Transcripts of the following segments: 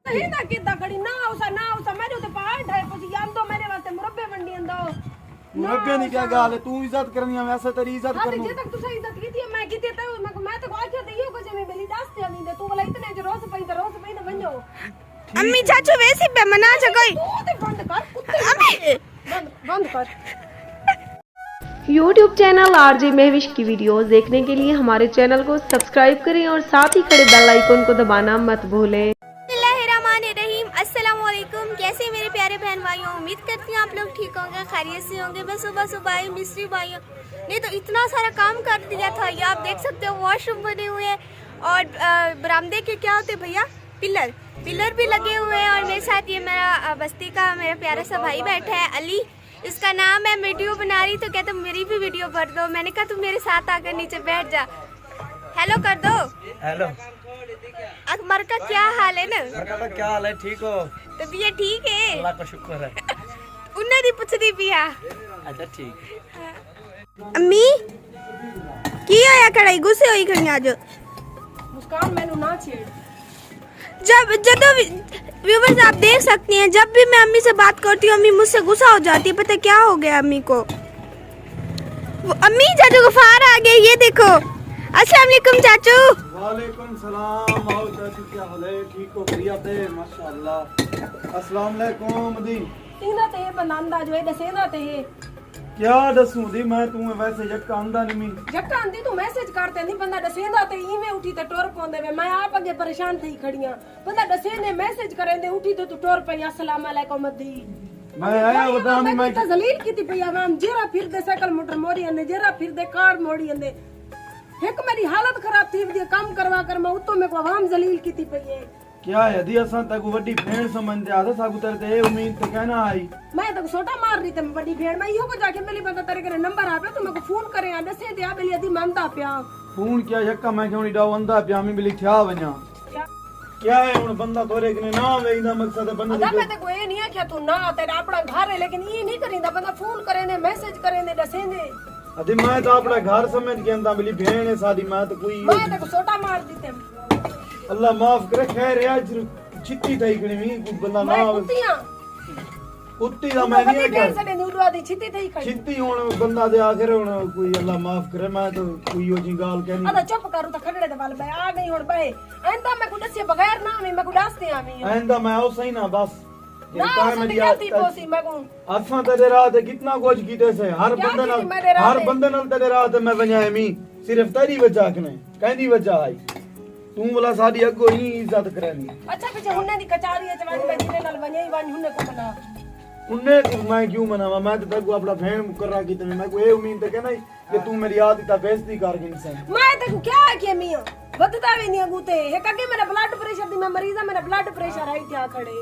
नहीं ना किदा खड़ी ना उसा मेरे ते पार्ट है कुछ याद दो मेरे वास्ते मुरब्बे मंडी अंदो मुरब्बे नहीं क्या गाल है तू इज्जत करनी है वैसे तेरी इज्जत हां करनी जे तक तुसा इज्जत की थी मैं कीती तो मैं तो आखे ते यो कुछ में बेली दास ते नहीं दे तू वाला इतने जो रोज पे ना बन जाओ अम्मी चाचू वैसे पे मना छ कोई तू ते बंद कर कुत्ते अम्मी बंद कर। YouTube चैनल आरजे महविश की वीडियोस देखने के लिए हमारे चैनल को सब्सक्राइब करें और साथ ही खड़े बेल आइकन को दबाना मत भूलें। बिस्मिल्लाहिर्रहमानिर्रहीम, अस्सलाम वालेकुम। कैसे मेरे प्यारे बहन भाइयों, उम्मीद करती हूँ आप लोग ठीक होंगे, खैरियत से होंगे। मैं सुबह आई मिस्त्री भाइयों ने तो इतना सारा काम कर दिया था। ये आप देख सकते हो वॉशरूम बने हुए हैं और बरामदे के क्या होते भैया पिलर भी लगे हुए हैं। और मेरे साथ ये मेरा बस्ती का मेरा प्यारा सा भाई बैठा है अली, इसका नाम है। वीडियो बना रही तो कहता मेरी भी वीडियो भर दो। मैंने कहा तुम मेरे साथ आकर नीचे बैठ जा, हेलो कर दो। हेलो अकबर का क्या हाल है ना? का क्या हाल है? ठीक हो? तबीयत ठीक है? अल्लाह का शुक्र है। उन्हें दी पुछदी पिया। अच्छा ठीक। अम्मी की होया कड़ाई गुस्से होई खड़ी आज? मुस्कान मैनू ना छेड़। जब व्यूवर्स आप देख सकती हैं, जब भी मैं अम्मी से बात करती हूँ अम्मी मुझसे गुस्सा हो जाती है। पता क्या हो गया अम्मी को? अम्मी चाचू गफार आ गए, ये देखो। अस्सलाम वालेकुम चाचू। वालेकुम सलाम। आओ चाचू, क्या हाल है? ठीक हो? बढ़िया थे माशाल्लाह। अस्सलाम वालेकुम दी। इना ते बनांदा जो है दसेदा ते क्या दसूं दी मैं तू वैसे जक्का आंदा नहीं मी जक्का आंदी तू मैसेज करते नहीं बंदा दसेदा ते इवे उठी ते टोर पोंदे वे मैं आप अगे परेशान थई खड़ियां। बंदा दसे ने मैसेज करे दे उठी तो तू टोर पे अस्सलाम वालेकुम दी। मैं आया बता नहीं मैं तो जलील कीती पिया मैं जेरा फिर दे साइकिल मोटर मोड़ी अंदे जेरा फिर दे कार मोड़ी अंदे एक मेरी हालत खराब थी दी काम करवा कर मैं उतो में को आवाम जलील कीती पई है। क्या है दी असा तक वड्डी भेड़ समझते आदा सागु तेरे ते उम्मीद ते कहना आई मैं तो छोटा मार रही थे बड़ी भेड़ में यो को जाके मिली बंदा तेरे के नंबर आ पे तो मेरे को फोन करे आ दसे दे आ बेली अदी मानता पिया फोन क्या यक्का मैं क्यों नहीं डाव अंदा पिया मी बिली थया व냐 क्या है हुन बंदा तोरे कने ना वेंदा मकसद है बंदा मैं ते कोई नहीं आख्या तू ना तेरा अपना घर है लेकिन ये नहीं करिंदा बंदा फोन करे ने मैसेज करे ने दसे दे अदे मैं तो अपना घर समझ के अंदा बिली भेड़ है सादी मैं तो कोई मैं ते छोटा मार दी थे। अल्लाह माफ करे खैर है आज छित्ती थई कने मी कोई बंदा ना मैं आवे कुत्ती दा मैं मैं नहीं भेड़ कर से ने उड़वा दी छिती थई खड़ी छित्ती हुन बंदा दे आखिर हुन कोई अल्लाह माफ करे मैं तो कोई ओ जी गाल कहनी अदा चुप करू तो खड़े दे वाल बे आ गई हुन बे आंदा मैं को दसे बगैर ना मैं को दसते आमी आंदा मैं ओ सही ना बस ना मेरी गलती पोसी मैं को असा तेरे रात कितना कुछ कीते से हर बंदे नाल तेरे रात मैं वन्या मी सिर्फ तेरी वजह कने कहंदी वजह आई तू वाला साडी अगो ही इज्जत करनी। अच्छा पीछे हुन्ने दी कचारी है चवानी में जिने नाल वन्या ही वानी हुन्ने को मना उन्ने को मैं क्यों मनावा मैं तो तेको अपना फैन मुकर्रा की ते मैं को ए उम्मीद ते कहना कि तू मेरी आदत ता बेइज्जती कर गई से मैं तेको क्या किया मियां बदता भी नहीं अगूते है कगे मेरा ब्लड प्रेशर दी मैं मरीज है मेरा ब्लड प्रेशर आई क्या खड़े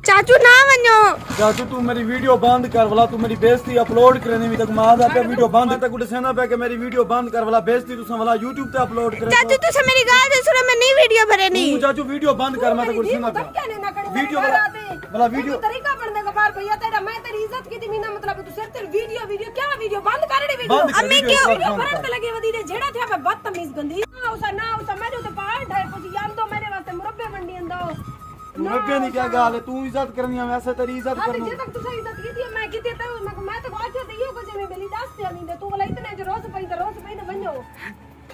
चाचू ना वनो। चाचू तू मेरी वीडियो बंद कर वाला तू मेरी बेइज्जती अपलोड करने में तक मां दा पे वीडियो बंद तक दसना पे कि मेरी वीडियो बंद कर वाला बेइज्जती तू वाला YouTube पे अपलोड करे चाचू तुसे मेरी गाल दे सुनो मैं नहीं वीडियो भरे नहीं। तू चाचू वीडियो बंद कर मैं तो कुछ सुना वीडियो वाला वीडियो तरीका बनने का बार भैया तेरा मैं तेरी इज्जत की थी मीना मतलब तू सिर्फ तेरी वीडियो क्या वीडियो बंद कर दी वीडियो अम्मी क्यों वीडियो फरक लगे वदी दे जेड़ा थे मैं बदतमीज गंदी ना उसा मेरे तो पार्ट है कुछ याद दो मेरे वास्ते मुरब्बे मंडी अंदो मुरब्बे नहीं क्या गाल है तू इज्जत करनी है वैसे तेरी इज्जत करनी जे तक तू इज्जत की थी मैं कीती तो मैं तो आखे ते यो कुछ में बेली दास ते नहीं दे तू वाला इतने जो रोज पे ना बनो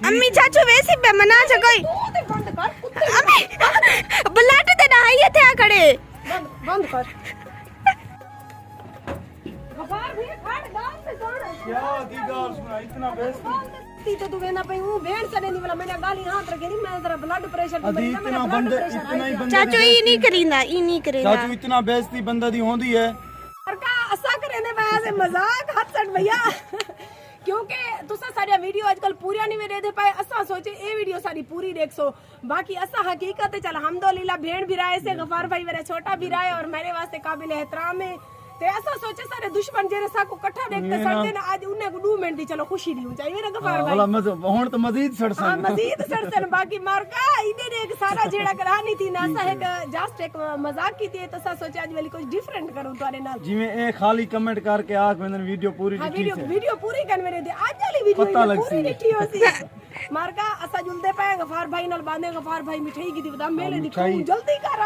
अम्मी चाचू वैसे पे मना छ कोई तू ते बंद कर कुत्ते अम्मी बुलाते ते ना आइए थे खड़े बंद कर गफार भी फाड़ गाल से सुन क्या की गाल सुना इतना बेइज्जती तो तू वेना पे हूं भेड़ चले नहीं वाला मैंने गाली हाथ रखे नहीं मैं तेरा ब्लड प्रेशर अभी इतना बंदे इतना ही बंदे चाचू ई नहीं करींदा चाचू इतना बेइज्जती बंदा दी होंदी है और का असा करे ने मैं ऐसे मजाक हंसट भैया क्योंकि तुसा सारी वीडियो आजकल पूरी नहीं मेरे दे पाए असा सोचे ए वीडियो सारी पूरी देख सो बाकी असा हकीकत है चल हमदुलिल्लाह भेड़ भी राय से गफार भाई मेरा छोटा भी राय और मेरे वास्ते काबिल एहतराम है ते ऐसा सोचे सारे दुश्मन जेरे साको इकट्ठा देखते सड़ते ना आज उन्हें को 2 मिनट दी चलो खुशी नहीं हो जाए मेरा गफार भाई वाला हुन तो मजीद सड़सन हां मजीद सड़सन बाकी मार का इने एक सारा जेड़ा करानी थी ना सा एक जस्ट एक मजाक की थी तो सा सोचे आज वाली कुछ डिफरेंट करूं तुम्हारे नाल जिਵੇਂ ए खाली कमेंट करके आख मैंने वीडियो पूरी हां देखी से वीडियो पूरी कर मेरे दे आज वाली वीडियो पता लग पूरी सी देखी होसी मारका असा जुलदे पे गफार भाई नाल बांधे गफार भाई मिठाई की दिवदा मेले दी मिठाई। जल्दी कर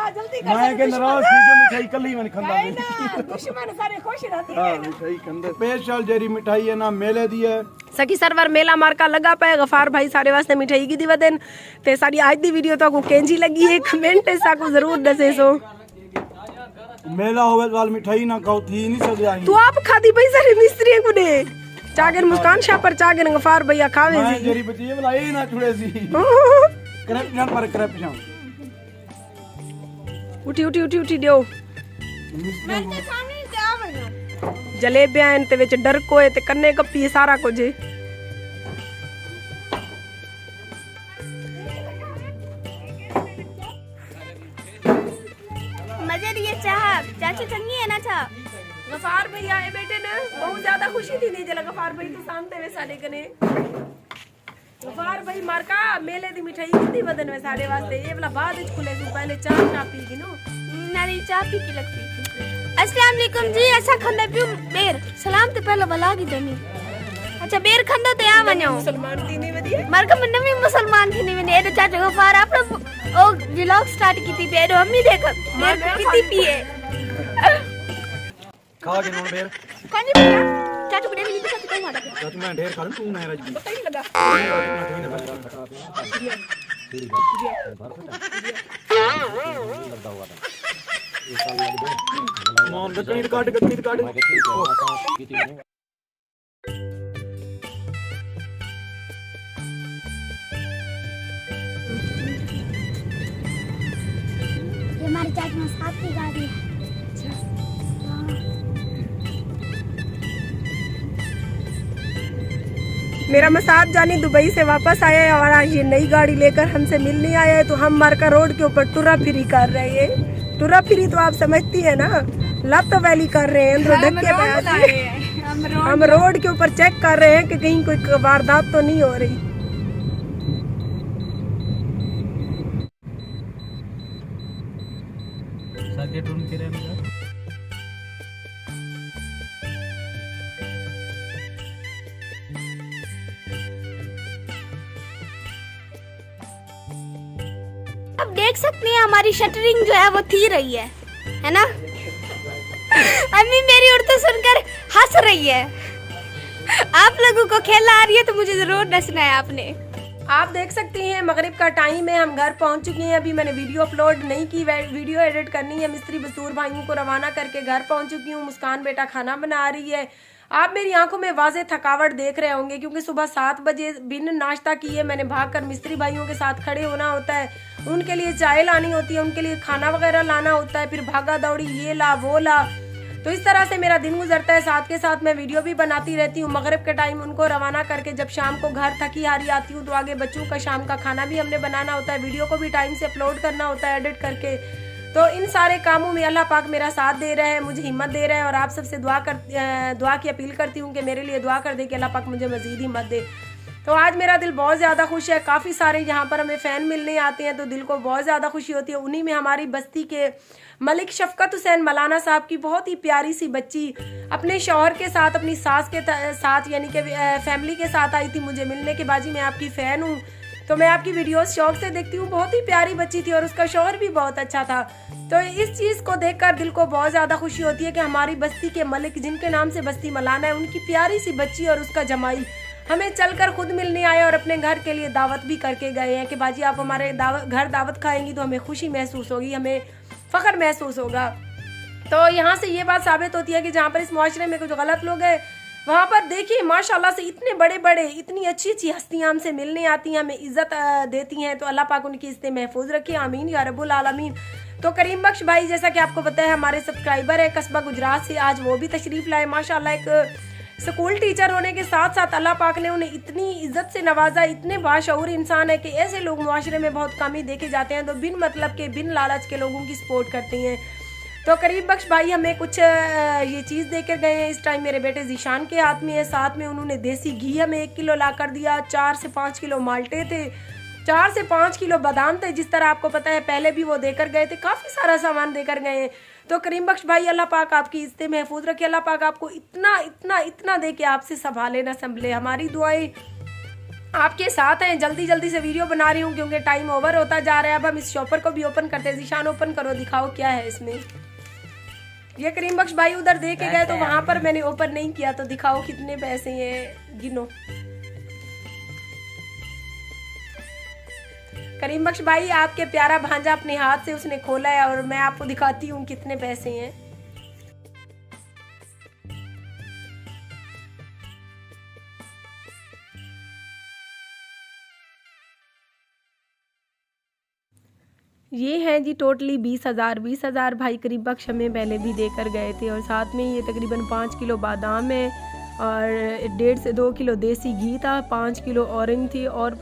मैं के नाराज थी कि मिठाई कल्ली मैंने खंदा है ना दुश्मन सारे खुश रहते हां हैं मिठाई खंदे स्पेशल जेरी मिठाई है ना मेले दी है सकी सरवर मेला मारका लगा पे गफार भाई सारे वास्ते मिठाई की दिवा देन ते सारी आज दी वीडियो तो को केंजी लगी है कमेंट ऐसा को जरूर दसे सो मेला होवे वाल मिठाई ना खाओ थी नहीं सकदा तू आप खादी भाई सारे मिस्त्री को दे चागन मुस्कान शाह पर चागन गफार भैया खावे मैं जी जेरी बची ये वाला ए ना छुड़े सी क्रैप जान पर क्रैप जान उठी उठी उठी उठी दियो मैं ते सामने जा बनो जलेबियां हैं ते विच डर को है ते कन्ने कपी सारा कुछ है मजे लिए चाह चाची चंगी है ना चाह गफार भैया आए बेटे ने बहुत ज्यादा खुशी थी नहीं जला गफार भाई तू सामने वे साडे कने गफार भाई मारका मेले दी मिठाई कितनी बदन में साडे वास्ते ये वाला बाद विच खुले तू पहले चाह पी की नो नारी चाह पी की लगती थी अस्सलाम वालेकुम जी ऐसा खंदा पियो बेर सलाम ते पहले बला की देनी अच्छा बेर खंदा ते आ वणो मुसलमान थी नहीं वदिए मारका मन भी मुसलमान थी नहीं ने ए चाचा गफार आपने ओ व्लॉग स्टार्ट की थी बेर हम ही देख बेर कितनी पिए खा के नोन ढेर कौन जी भैया चाचा को दे भी नहीं कहीं मारा चाचू मैं ढेर खा लूं तू ना राजी पता ही लगा मॉम द कनीर काट ये हमारी चाची में साथ की गाड़ी है मेरा मसाद जानी दुबई से वापस आया है और आज ये नई गाड़ी लेकर हमसे मिलने आया है तो हम मारका रोड के ऊपर टुरा फिरी कर रहे हैं टुरा फिरी तो आप समझती है ना लत वैली कर रहे हैं अंदर धक्के पे हम रोड के ऊपर चेक कर रहे हैं कि कहीं कोई वारदात तो नहीं हो रही अब देख सकते हैं हमारी शटरिंग जो है वो थी रही है ना अम्मी मेरी उड़ते सुनकर हंस रही है आप लोगों को खेला आ रही है तो मुझे जरूर डसना है आपने आप देख सकते हैं मगरिब का टाइम है हम घर पहुंच चुके हैं अभी मैंने वीडियो अपलोड नहीं की वीडियो एडिट करनी है मिस्त्री बसूर भाइयों को रवाना करके घर पहुंच चुकी हूँ मुस्कान बेटा खाना बना रही है आप मेरी आंखों में वाज़े थकावट देख रहे होंगे क्योंकि सुबह 7 बजे बिन नाश्ता किए मैंने भागकर मिस्त्री भाइयों के साथ खड़े होना होता है उनके लिए चाय लानी होती है उनके लिए खाना वगैरह लाना होता है फिर भागा दौड़ी ये ला वो ला तो इस तरह से मेरा दिन गुजरता है साथ के साथ मैं वीडियो भी बनाती रहती हूँ मगरिब के टाइम उनको रवाना करके जब शाम को घर थकी हारी आती हूँ तो आगे बच्चों का शाम का खाना भी हमने बनाना होता है वीडियो को भी टाइम से अपलोड करना होता है एडिट करके तो इन सारे कामों में अल्लाह पाक मेरा साथ दे रहा है मुझे हिम्मत दे रहा है और आप सबसे दुआ की अपील करती हूँ कि मेरे लिए दुआ कर दे कि अल्लाह पाक मुझे मजीद हिम्मत दे तो आज मेरा दिल बहुत ज़्यादा खुश है काफ़ी सारे यहाँ पर हमें फ़ैन मिलने आते हैं तो दिल को बहुत ज़्यादा खुशी होती है उन्हीं में हमारी बस्ती के मलिक शफकत हुसैन मलाना साहब की बहुत ही प्यारी सी बच्ची अपने शौहर के साथ अपनी सास के साथ यानी कि फैमिली के साथ आई थी मुझे मिलने के बाजी मैं आपकी फ़ैन हूँ तो मैं आपकी वीडियोस शौक से देखती हूँ बहुत ही प्यारी बच्ची थी और उसका शौहर भी बहुत अच्छा था तो इस चीज़ को देखकर दिल को बहुत ज़्यादा खुशी होती है कि हमारी बस्ती के मलिक जिनके नाम से बस्ती मलाना है उनकी प्यारी सी बच्ची और उसका जमाई हमें चलकर खुद मिलने आए और अपने घर के लिए दावत भी करके गए हैं कि बाजी आप हमारे घर दावत खाएंगी तो हमें खुशी महसूस होगी हमें फ़ख्र महसूस होगा तो यहाँ से ये बात साबित होती है कि जहाँ पर इस माशरे में कुछ गलत लोग हैं वहाँ पर देखिए माशाल्लाह से इतने बड़े बड़े इतनी अच्छी अच्छी हस्तियाँ हमसे मिलने आती हैं हमें इज्जत देती हैं तो अल्लाह पाक उनकी इज्जत महफूज रखे आमीन या रब्बुल आलमीन तो करीम बख्श भाई जैसा कि आपको पता है हमारे सब्सक्राइबर है कस्बा गुजरात से आज वो भी तशरीफ़ लाए माशाल्लाह एक स्कूल टीचर होने के साथ साथ अल्लाह पाक ने उन्हें इतनी इज्जत से नवाजा इतने बाशऊर इंसान है कि ऐसे लोग मुआशरे में बहुत कम ही देखे जाते हैं तो बिन मतलब के बिन लालच के लोगों की सपोर्ट करते हैं तो करीब बख्श भाई हमें कुछ ये चीज़ देकर गए हैं इस टाइम मेरे बेटे जीशान के हाथ में है साथ में उन्होंने देसी घी हमें 1 किलो ला कर दिया 4 से 5 किलो माल्टे थे 4 से 5 किलो बादाम थे जिस तरह आपको पता है पहले भी वो देकर गए थे काफ़ी सारा सामान देकर गए हैं तो करीम बख्श भाई अल्लाह पाक आपकी इज्जत महफूज रखे अल्लाह पाक आपको इतना इतना इतना दे के आपसे संभाले ना संभले हमारी दुआएं आपके साथ हैं, जल्दी जल्दी से वीडियो बना रही हूँ क्योंकि टाइम ओवर होता जा रहा है। अब हम इस शॉपर को भी ओपन करते हैं। जीशान ओपन करो, दिखाओ क्या है इसमें। ये करीम बख्श भाई उधर दे के गए तो वहां पर मैंने ओपन नहीं किया, तो दिखाओ कितने पैसे हैं, गिनो। करीम बख्श भाई आपके प्यारा भांजा अपने हाथ से उसने खोला है और मैं आपको दिखाती हूँ कितने पैसे हैं। ये है जी टोटली 20,000। 20,000 भाई करीब बख्श हमें पहले भी देकर गए थे और साथ में ये तकरीबन 5 किलो बादाम है और 1.5 से 2 किलो देसी घी था, 5 किलो ऑरेंज थी और